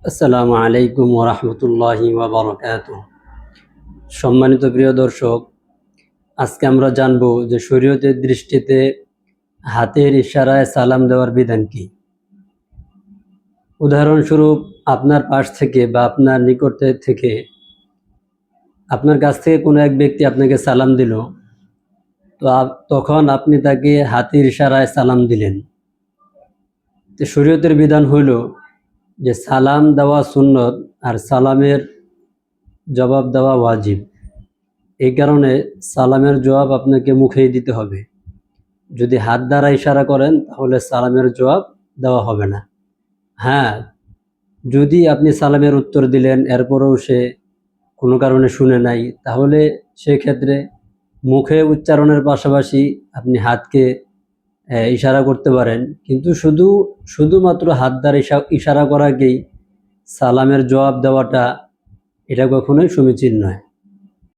আসসালামু আলাইকুম ওরহমতুল্লাহি ওয়াবারাকাতুহু। সম্মানিত প্রিয় দর্শক, আজকে আমরা জানব যে শরীয়তের দৃষ্টিতে হাতের ইশারায় সালাম দেওয়ার বিধান কি। উদাহরণস্বরূপ, আপনার পাশ থেকে বা আপনার নিকট থেকে আপনার কাছ থেকে কোনো এক ব্যক্তি আপনাকে সালাম দিল, তো তখন আপনি তাকে হাতের ইশারায় সালাম দিলেন। তো শরীয়তের বিধান হইল যে সালাম দেওয়া সুন্নত আর সালামের জবাব দেওয়া ওয়াজিব। এই কারণে সালামের জবাব আপনাকে মুখেই দিতে হবে। যদি হাত দ্বারা ইশারা করেন তাহলে সালামের জবাব দেওয়া হবে না। হ্যাঁ, যদি আপনি সালামের উত্তর দিলেন এরপরেও সে কোনো কারণে শুনে নাই, তাহলে সেক্ষেত্রে মুখে উচ্চারণের পাশাপাশি আপনি হাতকে ইশারা করতে পারেন, কিন্তু শুধুমাত্র হাত দ্বারা ইশারা করাকেই সালামের জবাব দেওয়াটা এটা কখনোই সমীচীন নয়।